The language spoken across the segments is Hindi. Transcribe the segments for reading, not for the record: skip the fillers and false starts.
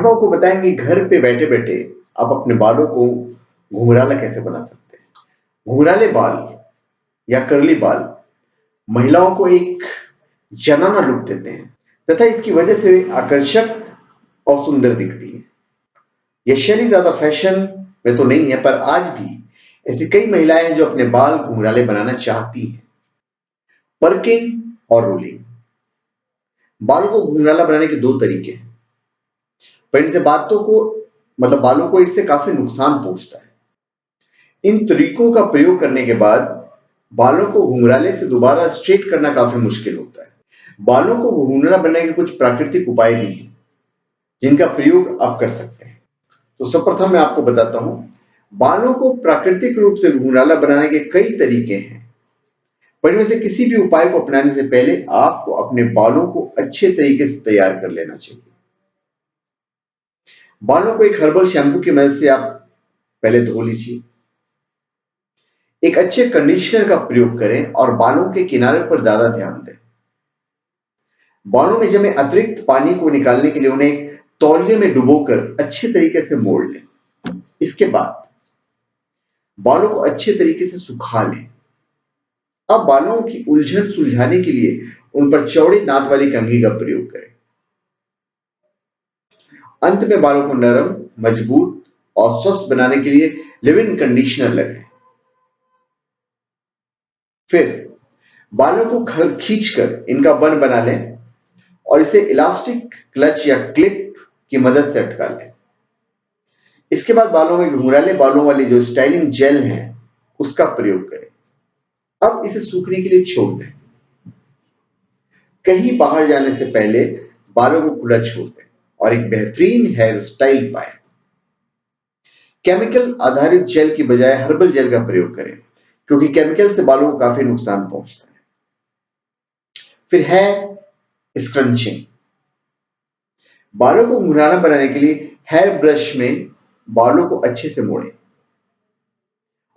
हम आपको बताएंगे घर पे बैठे बैठे आप अपने बालों को घुंघराला कैसे बना सकते हैं। घुंघराले बाल या कर्ली बाल महिलाओं को एक जनाना लुक देते हैं तथा इसकी वजह से वे आकर्षक और सुंदर दिखती है। यह शैली ज्यादा फैशन में तो नहीं है, पर आज भी ऐसी कई महिलाएं हैं जो अपने बाल घुंघराले बनाना चाहती हैं। पर्किंग और रोलिंग। बालों को घुंघराला बनाने के दो तरीके हैं, पर इनसे बालों को इससे काफी नुकसान पहुंचता है। इन तरीकों का प्रयोग करने के बाद बालों को घुंघराले से दोबारा स्ट्रेट करना काफी मुश्किल होता है। बालों को घुंघराला बनाने के कुछ प्राकृतिक उपाय भी हैं जिनका प्रयोग आप कर सकते हैं। तो सर्वप्रथम मैं आपको बताता हूं, बालों को प्राकृतिक रूप से घुंघराला बनाने के कई तरीके हैं, पर इनमें से किसी भी उपाय को अपनाने से पहले आपको अपने बालों को अच्छे तरीके से तैयार कर लेना चाहिए। बालों को एक हर्बल शैम्पू की मदद से आप पहले धो लीजिए। एक अच्छे कंडीशनर का प्रयोग करें और बालों के किनारे पर ज्यादा ध्यान दें। बालों में जमे अतिरिक्त पानी को निकालने के लिए उन्हें एक तौलिए में डुबोकर अच्छे तरीके से मोड़ लें। इसके बाद बालों को अच्छे तरीके से सुखा लें। अब बालों की उलझन सुलझाने के लिए उन पर चौड़े दांत वाली कंघी का प्रयोग करें। अंत में बालों को नरम, मजबूत और स्वस्थ बनाने के लिए लिव-इन कंडीशनर लगाएं। फिर बालों को खींचकर इनका बन बना लें और इसे इलास्टिक, क्लच या क्लिप की मदद से अटका लें। इसके बाद बालों में घुंघराले बालों वाली जो स्टाइलिंग जेल है उसका प्रयोग करें। अब इसे सूखने के लिए छोड़ दें। कहीं बाहर जाने से पहले बालों को खुला छोड़ दें और एक बेहतरीन हेयर स्टाइल पाएं। केमिकल आधारित जेल की बजाय हर्बल जेल का प्रयोग करें, क्योंकि केमिकल से बालों को काफी नुकसान पहुंचता है। फिर है स्क्रंचिंग। बालों को घुंघराला बनाने के लिए हेयर ब्रश में बालों को अच्छे से मोड़ें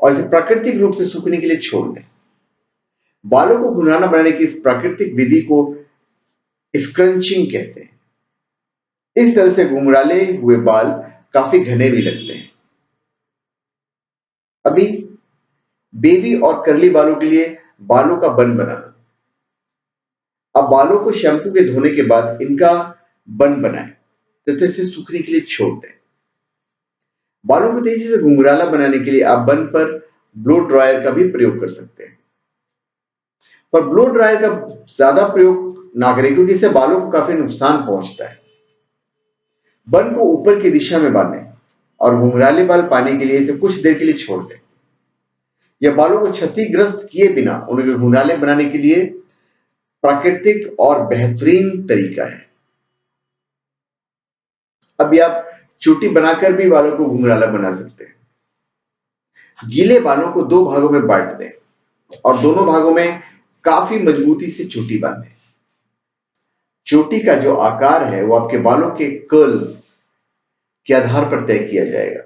और इसे प्राकृतिक रूप से सूखने के लिए छोड़ दें। बालों को घुंघराला बनाने की इस प्राकृतिक विधि को स्क्रंचिंग कहते हैं। इस तरह से घुंघराले हुए बाल काफी घने भी लगते हैं। अभी बेबी और कर्ली बालों के लिए बालों का बन बनाना। अब बालों को शैम्पू के धोने के बाद इनका बन बनाएं तथा इसे सूखने के लिए छोड़ दें। बालों को तेजी से घुंघराला बनाने के लिए आप बन पर ब्लो ड्रायर का भी प्रयोग कर सकते हैं, पर ब्लो ड्रायर का ज्यादा प्रयोग ना करें, क्योंकि इससे बालों को काफी नुकसान पहुंचता है। बन को ऊपर की दिशा में बांधें और घुंघराले बाल पाने के लिए इसे कुछ देर के लिए छोड़ दें। यह बालों को क्षतिग्रस्त किए बिना उन्हें घुंघराले बनाने के लिए प्राकृतिक और बेहतरीन तरीका है। अभी आप चोटी बनाकर भी बालों को घुंघराला बना सकते हैं। गीले बालों को दो भागों में बांट दें और दोनों भागों में काफी मजबूती से चोटी बांधें। चोटी का जो आकार है वो आपके बालों के कर्ल्स के आधार पर तय किया जाएगा।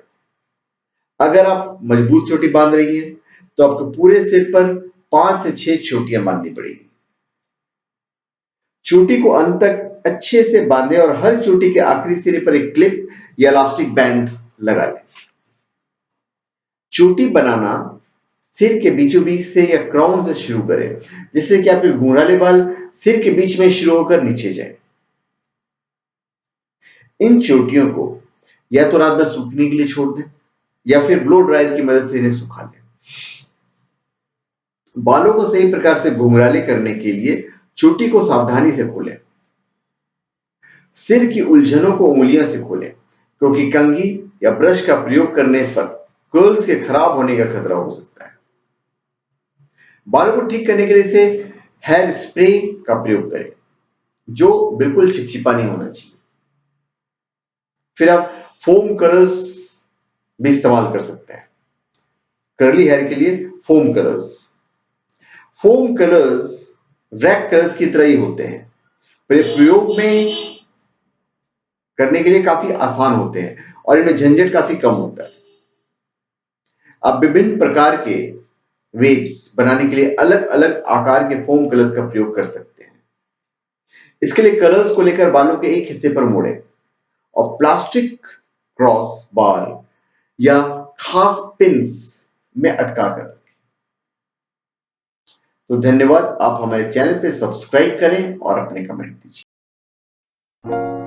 अगर आप मजबूत चोटी बांध रही हैं तो आपको पूरे सिर पर 5 से 6 चोटियां बांधनी पड़ेगी। चोटी को अंत तक अच्छे से बांधें और हर चोटी के आखिरी सिरे पर एक क्लिप या इलास्टिक बैंड लगा लें। चोटी बनाना सिर के बीचों बीच से या क्राउन से शुरू करें, जिससे कि आपके घुंघराले बाल सिर के बीच में शुरू होकर नीचे जाएं। इन चोटियों को या तो रात भर सूखने के लिए छोड़ दें या फिर ब्लो ड्रायर की मदद से इन्हें सुखा लें। बालों को सही प्रकार से घुंघराले करने के लिए चोटी को सावधानी से खोलें। सिर की उलझनों को उंगलियों से खोलें, क्योंकि कंघी या ब्रश का प्रयोग करने पर कर्ल्स के खराब होने का खतरा हो सकता है। बालों को ठीक करने के लिए इसे हेयर स्प्रे का प्रयोग करें, जो बिल्कुल चिपचिपा नहीं होना चाहिए। फिर आप फोम कलर्स भी इस्तेमाल कर सकते हैं। कर्ली हेयर के लिए फोम कलर्स रैक कलर्स की तरह ही होते हैं, पर ये प्रयोग में करने के लिए काफी आसान होते हैं और इनमें झंझट काफी कम होता है। आप विभिन्न प्रकार के वेव्स बनाने के लिए अलग अलग आकार के फोम कलर्स का प्रयोग कर सकते हैं। इसके लिए कलर्स को लेकर बालों के एक हिस्से पर मोड़ें और प्लास्टिक क्रॉस बार या खास पिंस में अटका कर। तो धन्यवाद। आप हमारे चैनल पे सब्सक्राइब करें और अपने कमेंट दीजिए।